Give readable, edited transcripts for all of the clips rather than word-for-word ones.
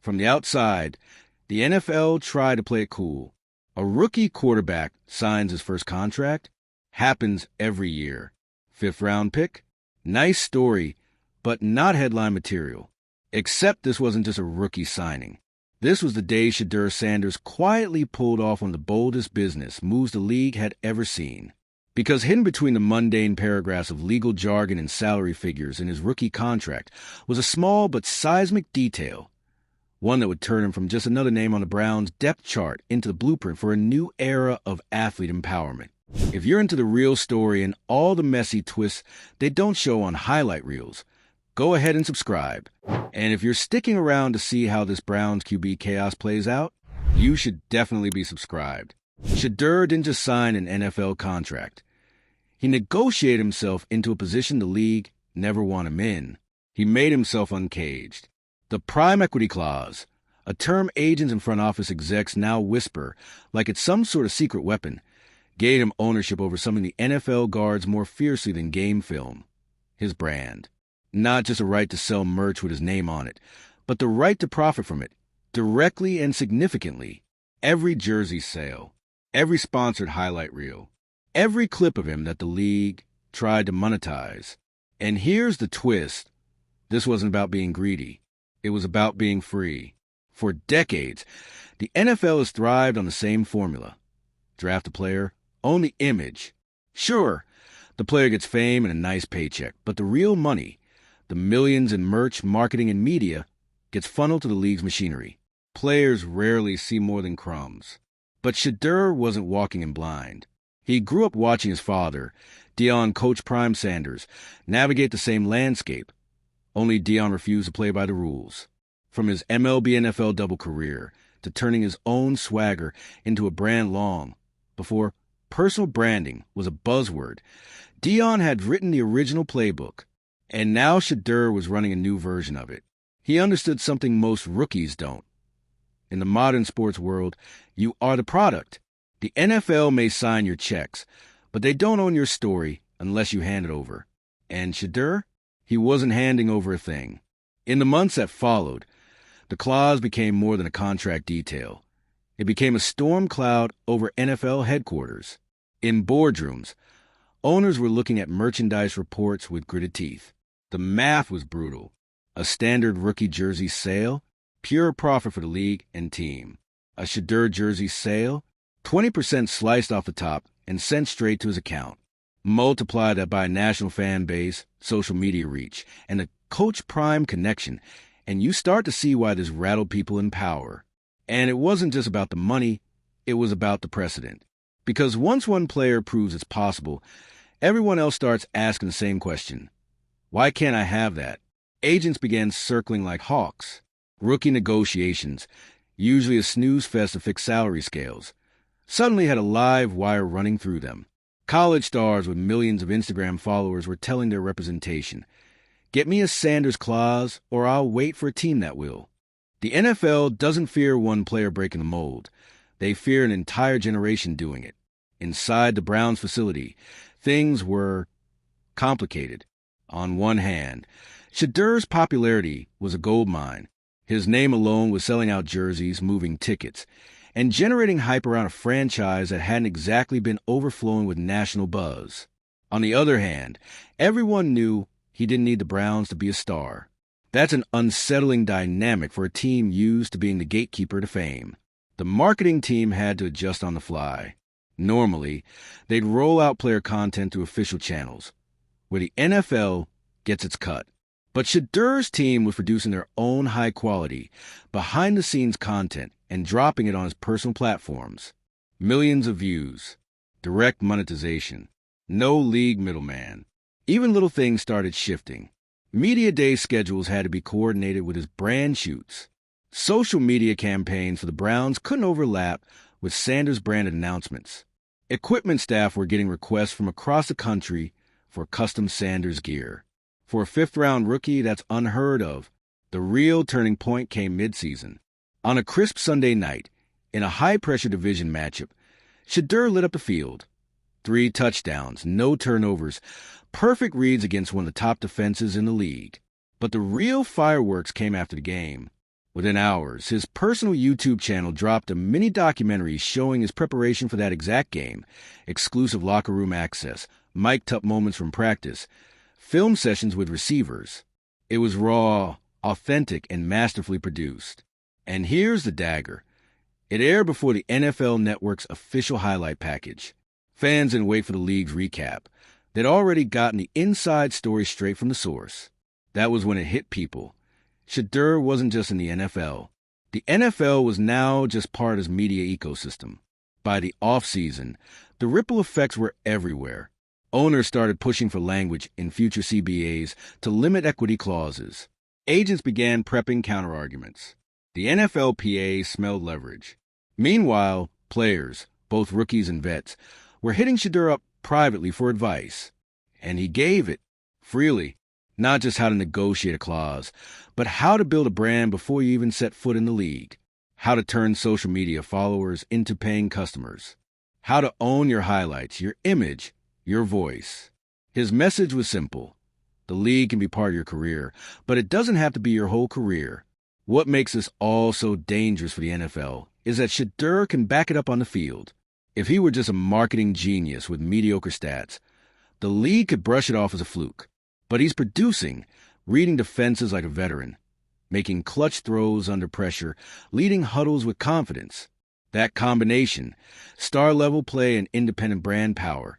From the outside, the NFL tried to play it cool. A rookie quarterback signs his first contract. Happens every year. 5th-round pick? Nice story, but not headline material. Except this wasn't just a rookie signing. This was the day Shedeur Sanders quietly pulled off one of the boldest business moves the league had ever seen. Because hidden between the mundane paragraphs of legal jargon and salary figures in his rookie contract was a small but seismic detail. One that would turn him from just another name on the Browns' depth chart into the blueprint for a new era of athlete empowerment. If you're into the real story and all the messy twists they don't show on highlight reels, go ahead and subscribe. And if you're sticking around to see how this Browns QB chaos plays out, you should definitely be subscribed. Shedeur didn't just sign an NFL contract. He negotiated himself into a position the league never won him in. He made himself uncaged. The prime equity clause, a term agents and front office execs now whisper like it's some sort of secret weapon, gave him ownership over something the NFL guards more fiercely than game film: his brand. Not just a right to sell merch with his name on it, but the right to profit from it, directly and significantly. Every jersey sale, every sponsored highlight reel, every clip of him that the league tried to monetize. And here's the twist. This wasn't about being greedy. It was about being free. For decades, the NFL has thrived on the same formula. Draft a player, own the image. Sure, the player gets fame and a nice paycheck, but the real money, the millions in merch, marketing, and media, gets funneled to the league's machinery. Players rarely see more than crumbs. But Shedeur wasn't walking in blind. He grew up watching his father, Deion Coach Prime Sanders, navigate the same landscape. Only Deion refused to play by the rules. From his MLB-NFL double career to turning his own swagger into a brand long before personal branding was a buzzword, Deion had written the original playbook, and now Shedeur was running a new version of it. He understood something most rookies don't. In the modern sports world, you are the product. The NFL may sign your checks, but they don't own your story unless you hand it over. And Shedeur? He wasn't handing over a thing. In the months that followed, the clause became more than a contract detail. It became a storm cloud over NFL headquarters. In boardrooms, owners were looking at merchandise reports with gritted teeth. The math was brutal. A standard rookie jersey sale, pure profit for the league and team. A Shedeur jersey sale, 20% sliced off the top and sent straight to his account. Multiply that by a national fan base, social media reach, and a Coach Prime connection, and you start to see why this rattled people in power. And it wasn't just about the money, it was about the precedent. Because once one player proves it's possible, everyone else starts asking the same question. Why can't I have that? Agents began circling like hawks. Rookie negotiations, usually a snooze fest of fixed salary scales, suddenly had a live wire running through them. College stars with millions of Instagram followers were telling their representation, "Get me a Sanders clause, or I'll wait for a team that will." The NFL doesn't fear one player breaking the mold. They fear an entire generation doing it. Inside the Browns facility, things were complicated. On one hand, Shedeur's popularity was a gold mine. His name alone was selling out jerseys, moving tickets, and generating hype around a franchise that hadn't exactly been overflowing with national buzz. On the other hand, everyone knew he didn't need the Browns to be a star. That's an unsettling dynamic for a team used to being the gatekeeper to fame. The marketing team had to adjust on the fly. Normally, they'd roll out player content through official channels, where the NFL gets its cut. But Shedeur's team was producing their own high-quality, behind-the-scenes content and dropping it on his personal platforms. Millions of views, direct monetization, no league middleman. Even little things started shifting. Media day schedules had to be coordinated with his brand shoots. Social media campaigns for the Browns couldn't overlap with Sanders-branded announcements. Equipment staff were getting requests from across the country for custom Sanders gear. For a fifth-round rookie, that's unheard of. The real turning point came midseason. On a crisp Sunday night, in a high-pressure division matchup, Shedeur lit up the field. 3 touchdowns, no turnovers, perfect reads against one of the top defenses in the league. But the real fireworks came after the game. Within hours, his personal YouTube channel dropped a mini documentary showing his preparation for that exact game, exclusive locker room access, mic'd up moments from practice, film sessions with receivers. It was raw, authentic, and masterfully produced. And here's the dagger. It aired before the NFL Network's official highlight package. Fans didn't wait for the league's recap. They'd already gotten the inside story straight from the source. That was when it hit people. Shedeur wasn't just in the NFL. The NFL was now just part of his media ecosystem. By the offseason, the ripple effects were everywhere. Owners started pushing for language in future CBAs to limit equity clauses. Agents began prepping counterarguments. The NFLPA smelled leverage. Meanwhile, players, both rookies and vets, were hitting Shedeur up privately for advice. And he gave it, freely. Not just how to negotiate a clause, but how to build a brand before you even set foot in the league. How to turn social media followers into paying customers. How to own your highlights, your image, your voice. His message was simple. The league can be part of your career, but it doesn't have to be your whole career. What makes this all so dangerous for the NFL is that Shedeur can back it up on the field. If he were just a marketing genius with mediocre stats, the league could brush it off as a fluke. But he's producing, reading defenses like a veteran, making clutch throws under pressure, leading huddles with confidence. That combination, star-level play and independent brand power,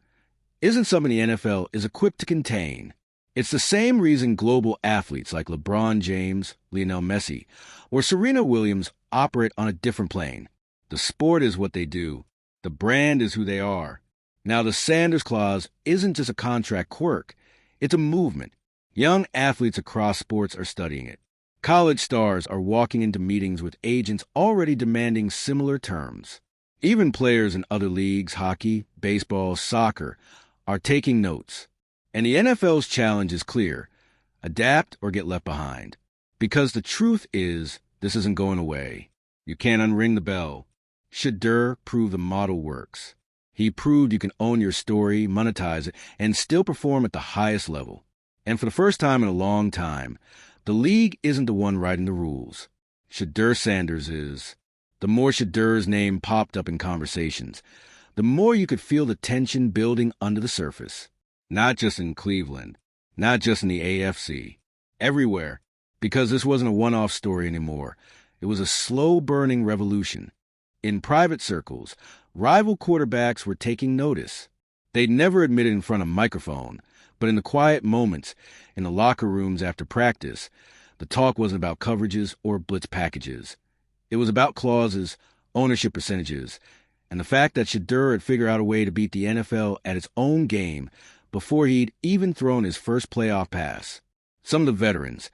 isn't something the NFL is equipped to contain. It's the same reason global athletes like LeBron James, Lionel Messi, or Serena Williams operate on a different plane. The sport is what they do. The brand is who they are. Now, the Sanders Clause isn't just a contract quirk. It's a movement. Young athletes across sports are studying it. College stars are walking into meetings with agents already demanding similar terms. Even players in other leagues, hockey, baseball, soccer, are taking notes. And the NFL's challenge is clear. Adapt or get left behind. Because the truth is, this isn't going away. You can't unring the bell. Shedeur proved the model works. He proved you can own your story, monetize it, and still perform at the highest level. And for the first time in a long time, the league isn't the one writing the rules. Shedeur Sanders is. The more Shedeur's name popped up in conversations, the more you could feel the tension building under the surface. Not just in Cleveland, not just in the AFC, everywhere. Because this wasn't a one-off story anymore. It was a slow-burning revolution. In private circles, rival quarterbacks were taking notice. They'd never admit it in front of a microphone, but in the quiet moments, in the locker rooms after practice, the talk wasn't about coverages or blitz packages. It was about clauses, ownership percentages, and the fact that Shedeur had figured out a way to beat the NFL at its own game before he'd even thrown his first playoff pass. Some of the veterans,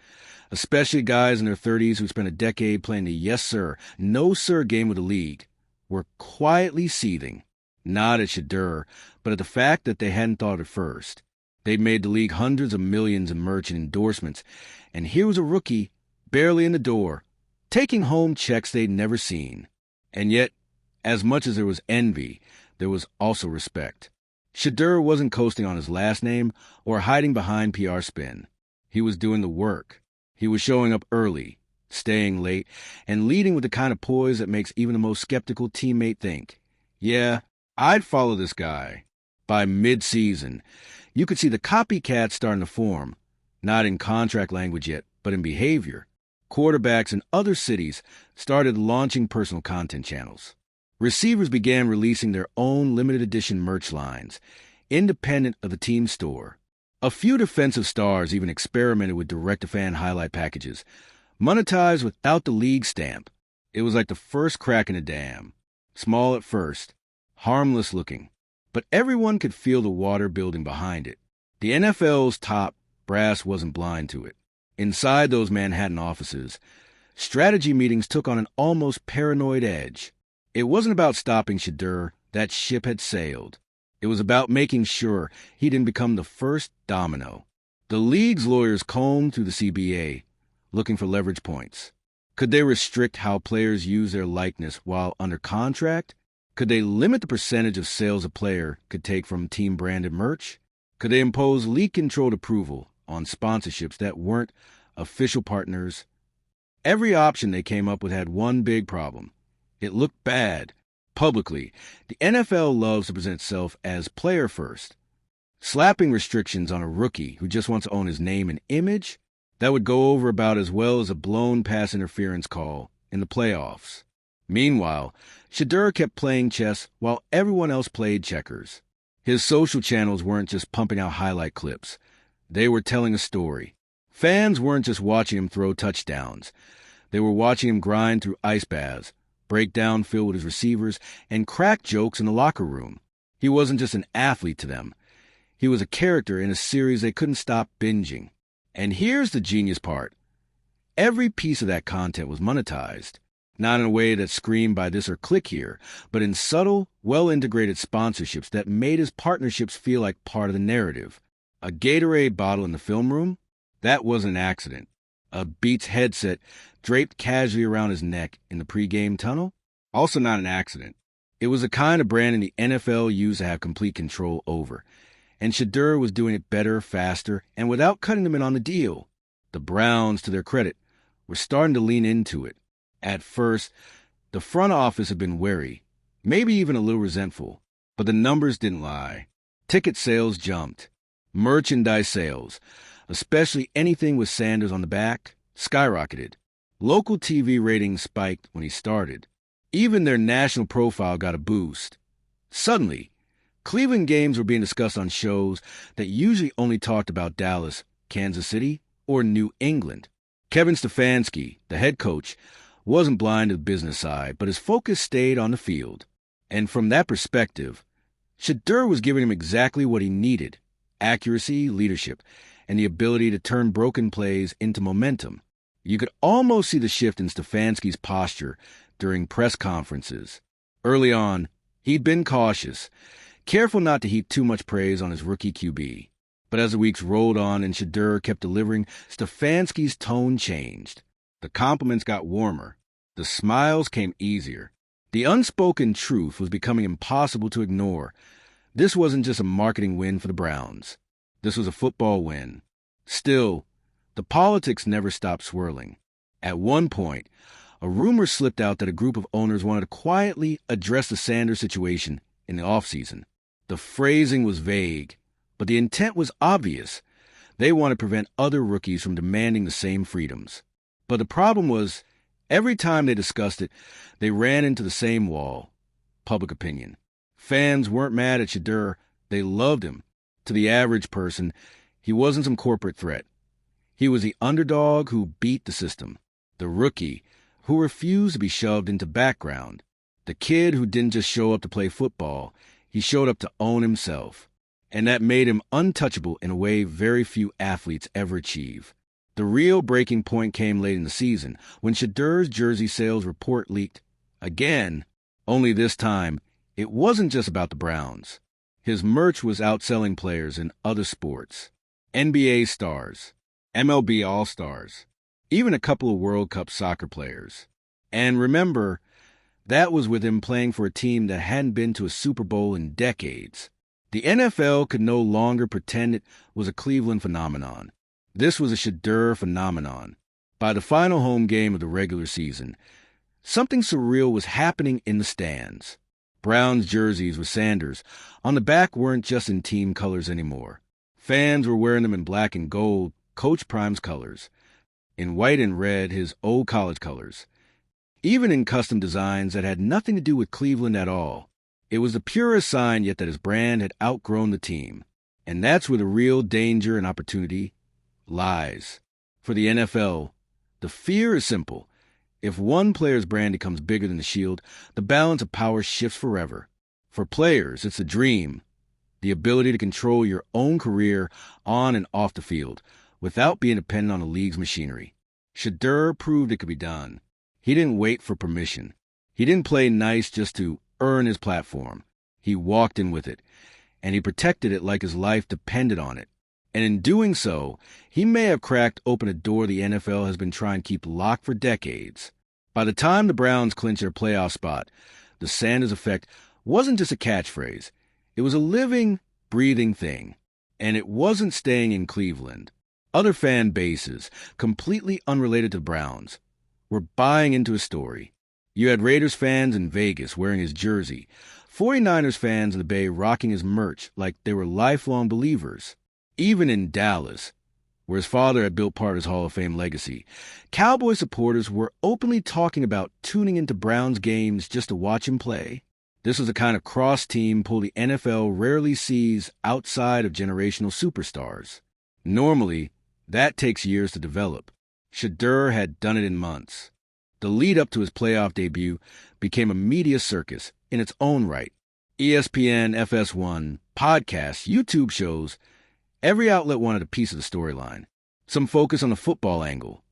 especially guys in their 30s who spent a decade playing the yes sir, no sir game of the league, were quietly seething, not at Shedeur, but at the fact that they hadn't thought it first. They'd made the league hundreds of millions in merch and endorsements, and here was a rookie, barely in the door, taking home checks they'd never seen. And yet, as much as there was envy, there was also respect. Shedeur wasn't coasting on his last name or hiding behind PR spin. He was doing the work. He was showing up early, staying late, and leading with the kind of poise that makes even the most skeptical teammate think, yeah, I'd follow this guy. By mid-season, you could see the copycats starting to form, not in contract language yet, but in behavior. Quarterbacks in other cities started launching personal content channels. Receivers began releasing their own limited edition merch lines, independent of the team store. A few defensive stars even experimented with direct-to-fan highlight packages, monetized without the league stamp. It was like the first crack in a dam. Small at first, harmless looking, but everyone could feel the water building behind it. The NFL's top brass wasn't blind to it. Inside those Manhattan offices, strategy meetings took on an almost paranoid edge. It wasn't about stopping Shedeur. That ship had sailed. It was about making sure he didn't become the first domino. The league's lawyers combed through the CBA, looking for leverage points. Could they restrict how players use their likeness while under contract? Could they limit the percentage of sales a player could take from team-branded merch? Could they impose league-controlled approval on sponsorships that weren't official partners? Every option they came up with had one big problem. It looked bad. Publicly, the NFL loves to present itself as player first. Slapping restrictions on a rookie who just wants to own his name and image, that would go over about as well as a blown pass interference call in the playoffs. Meanwhile, Shedeur kept playing chess while everyone else played checkers. His social channels weren't just pumping out highlight clips. They were telling a story. Fans weren't just watching him throw touchdowns. They were watching him grind through ice baths, break down field with his receivers, and crack jokes in the locker room. He wasn't just an athlete to them. He was a character in a series they couldn't stop binging. And here's the genius part. Every piece of that content was monetized. Not in a way that screamed by this or click here, but in subtle, well-integrated sponsorships that made his partnerships feel like part of the narrative. A Gatorade bottle in the film room? That wasn't an accident. A Beats headset draped casually around his neck in the pregame tunnel? Also not an accident. It was the kind of branding the NFL used to have complete control over. And Shedeur was doing it better, faster, and without cutting them in on the deal. The Browns, to their credit, were starting to lean into it. At first, the front office had been wary, maybe even a little resentful, but the numbers didn't lie. Ticket sales jumped. Merchandise sales, especially anything with Sanders on the back, skyrocketed. Local TV ratings spiked when he started. Even their national profile got a boost. Suddenly, Cleveland games were being discussed on shows that usually only talked about Dallas, Kansas City, or New England. Kevin Stefanski, the head coach, wasn't blind to the business side, but his focus stayed on the field. And from that perspective, Shedeur was giving him exactly what he needed: accuracy, leadership, and the ability to turn broken plays into momentum. You could almost see the shift in Stefanski's posture during press conferences. Early on, he'd been cautious, careful not to heap too much praise on his rookie QB. But as the weeks rolled on and Shedeur kept delivering, Stefanski's tone changed. The compliments got warmer. The smiles came easier. The unspoken truth was becoming impossible to ignore. This wasn't just a marketing win for the Browns. This was a football win. Still, the politics never stopped swirling. At one point, a rumor slipped out that a group of owners wanted to quietly address the Sanders situation in the offseason. The phrasing was vague, but the intent was obvious. They wanted to prevent other rookies from demanding the same freedoms. But the problem was, every time they discussed it, they ran into the same wall: public opinion. Fans weren't mad at Shedeur. They loved him. To the average person, he wasn't some corporate threat. He was the underdog who beat the system, the rookie who refused to be shoved into background, the kid who didn't just show up to play football, he showed up to own himself. And that made him untouchable in a way very few athletes ever achieve. The real breaking point came late in the season when Shedeur's jersey sales report leaked again, only this time it wasn't just about the Browns. His merch was outselling players in other sports: NBA stars, MLB All-Stars, even a couple of World Cup soccer players. And remember, that was with him playing for a team that hadn't been to a Super Bowl in decades. The NFL could no longer pretend it was a Cleveland phenomenon. This was a Shedeur phenomenon. By the final home game of the regular season, something surreal was happening in the stands. Browns jerseys with Sanders on the back weren't just in team colors anymore. Fans were wearing them in black and gold, Coach Prime's colors, in white and red, his old college colors, even in custom designs that had nothing to do with Cleveland at all. It was the purest sign yet that his brand had outgrown the team. And that's where the real danger and opportunity lies. For the NFL, the fear is simple. If one player's brand becomes bigger than the shield, the balance of power shifts forever. For players, it's a dream: the ability to control your own career on and off the field without being dependent on the league's machinery. Shedeur proved it could be done. He didn't wait for permission. He didn't play nice just to earn his platform. He walked in with it, and he protected it like his life depended on it. And in doing so, he may have cracked open a door the NFL has been trying to keep locked for decades. By the time the Browns clinched their playoff spot, the Sanders effect wasn't just a catchphrase. It was a living, breathing thing. And it wasn't staying in Cleveland. Other fan bases, completely unrelated to the Browns, were buying into his story. You had Raiders fans in Vegas wearing his jersey, 49ers fans in the Bay rocking his merch like they were lifelong believers. Even in Dallas, where his father had built part of his Hall of Fame legacy, Cowboy supporters were openly talking about tuning into Browns games just to watch him play. This was the kind of cross-team pull the NFL rarely sees outside of generational superstars. Normally, that takes years to develop. Shedeur had done it in months. The lead-up to his playoff debut became a media circus in its own right. ESPN, FS1, podcasts, YouTube shows, every outlet wanted a piece of the storyline. Some focus on the football angle.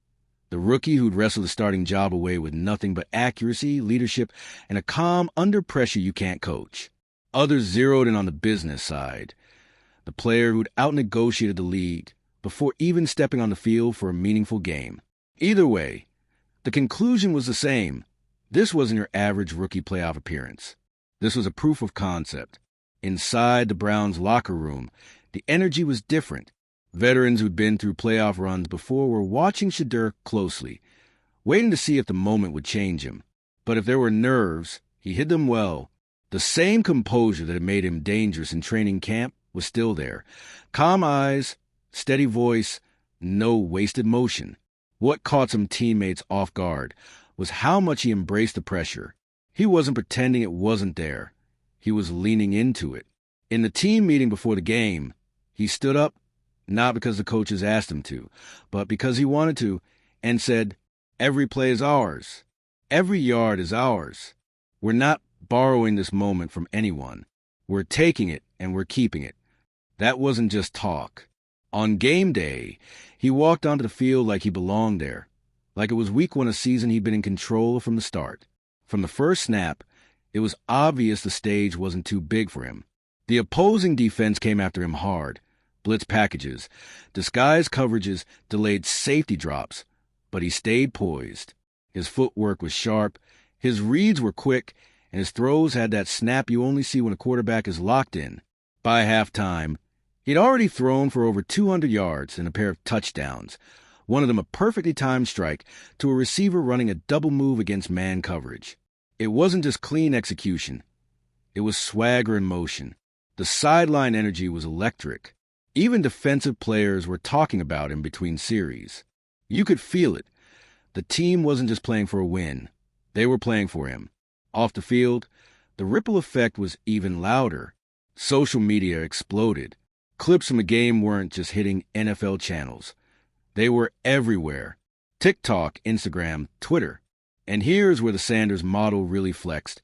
The rookie who'd wrestled the starting job away with nothing but accuracy, leadership, and a calm under pressure you can't coach. Others zeroed in on the business side. The player who'd out-negotiated the league before even stepping on the field for a meaningful game. Either way, the conclusion was the same. This wasn't your average rookie playoff appearance. This was a proof of concept. Inside the Browns' locker room, the energy was different. Veterans who'd been through playoff runs before were watching Shedeur closely, waiting to see if the moment would change him. But if there were nerves, he hid them well. The same composure that had made him dangerous in training camp was still there. Calm eyes, steady voice, no wasted motion. What caught some teammates off guard was how much he embraced the pressure. He wasn't pretending it wasn't there. He was leaning into it. In the team meeting before the game, he stood up, not because the coaches asked him to, but because he wanted to, and said, "Every play is ours. Every yard is ours. We're not borrowing this moment from anyone. We're taking it and we're keeping it." That wasn't just talk. On game day, he walked onto the field like he belonged there, like it was week one of a season he'd been in control from the start. From the first snap, it was obvious the stage wasn't too big for him. The opposing defense came after him hard. Blitz packages, disguised coverages, delayed safety drops, but he stayed poised. His footwork was sharp, his reads were quick, and his throws had that snap you only see when a quarterback is locked in. By halftime, he'd already thrown for over 200 yards and a pair of touchdowns, one of them a perfectly timed strike to a receiver running a double move against man coverage. It wasn't just clean execution. It was swagger in motion. The sideline energy was electric. Even defensive players were talking about him between series. You could feel it. The team wasn't just playing for a win. They were playing for him. Off the field, the ripple effect was even louder. Social media exploded. Clips from the game weren't just hitting NFL channels. They were everywhere. TikTok, Instagram, Twitter. And here's where the Sanders model really flexed.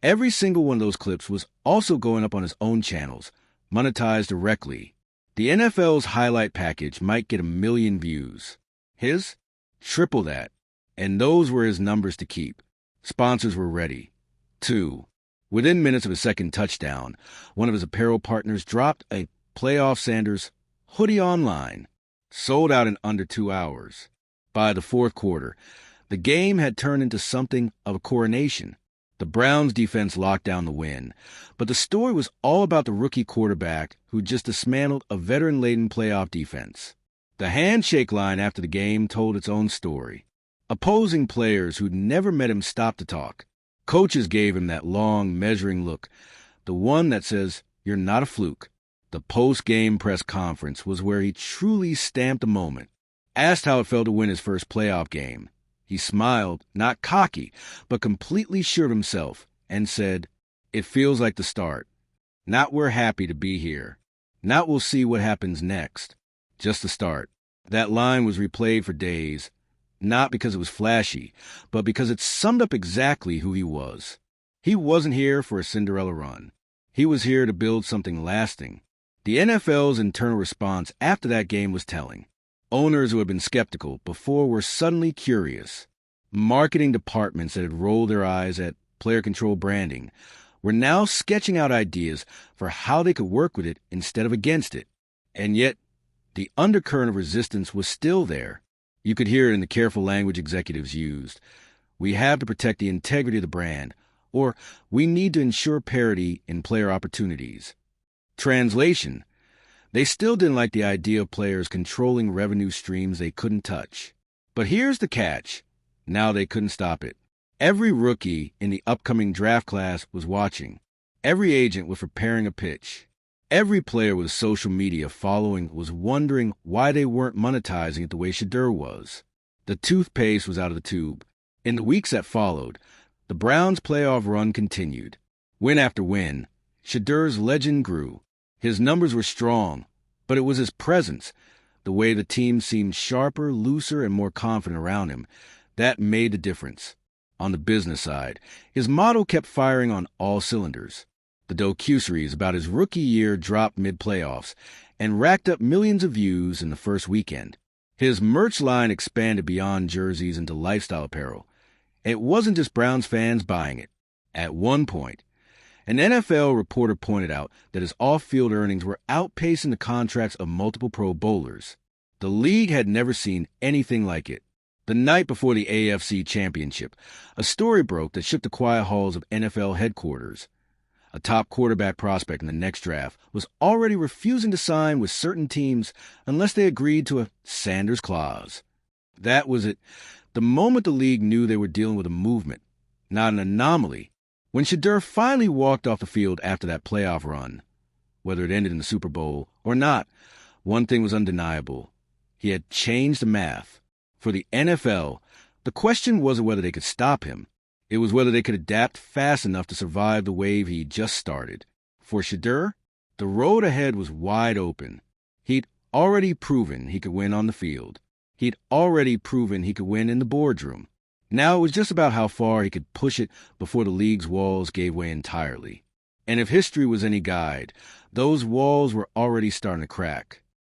Every single one of those clips was also going up on his own channels, monetized directly. The NFL's highlight package might get 1 million views. His? Triple that. And those were his numbers to keep. Sponsors were ready. 2. Within minutes of his second touchdown, one of his apparel partners dropped a Playoff Sanders hoodie online. Sold out in under 2 hours. By the fourth quarter, the game had turned into something of a coronation. The Browns' defense locked down the win, but the story was all about the rookie quarterback who just dismantled a veteran-laden playoff defense. The handshake line after the game told its own story. Opposing players who'd never met him stopped to talk. Coaches gave him that long, measuring look, the one that says, "You're not a fluke." The post-game press conference was where he truly stamped the moment. Asked how it felt to win his first playoff game, he smiled, not cocky, but completely sure of himself, and said, "It feels like the start. Not we're happy to be here. Not we'll see what happens next. Just the start." That line was replayed for days, not because it was flashy, but because it summed up exactly who he was. He wasn't here for a Cinderella run. He was here to build something lasting. The NFL's internal response after that game was telling. Owners who had been skeptical before were suddenly curious. Marketing departments that had rolled their eyes at player-controlled branding were now sketching out ideas for how they could work with it instead of against it. And yet, the undercurrent of resistance was still there. You could hear it in the careful language executives used. "We have to protect the integrity of the brand," or "We need to ensure parity in player opportunities." Translation: they still didn't like the idea of players controlling revenue streams they couldn't touch. But here's the catch. Now they couldn't stop it. Every rookie in the upcoming draft class was watching. Every agent was preparing a pitch. Every player with social media following was wondering why they weren't monetizing it the way Shedeur was. The toothpaste was out of the tube. In the weeks that followed, the Browns' playoff run continued. Win after win, Shedeur's legend grew. His numbers were strong, but it was his presence, the way the team seemed sharper, looser, and more confident around him, that made the difference. On the business side, his model kept firing on all cylinders. The docuseries about his rookie year dropped mid-playoffs and racked up millions of views in the first weekend. His merch line expanded beyond jerseys into lifestyle apparel. It wasn't just Browns fans buying it. At one point, an NFL reporter pointed out that his off-field earnings were outpacing the contracts of multiple Pro Bowlers. The league had never seen anything like it. The night before the AFC Championship, a story broke that shook the quiet halls of NFL headquarters. A top quarterback prospect in the next draft was already refusing to sign with certain teams unless they agreed to a Sanders clause. That was it. The moment the league knew they were dealing with a movement, not an anomaly. When Shedeur finally walked off the field after that playoff run, whether it ended in the Super Bowl or not, one thing was undeniable. He had changed the math. For the NFL, the question wasn't whether they could stop him. It was whether they could adapt fast enough to survive the wave he just started. For Shedeur, the road ahead was wide open. He'd already proven he could win on the field. He'd already proven he could win in the boardroom. Now it was just about how far he could push it before the league's walls gave way entirely. And if history was any guide, those walls were already starting to crack.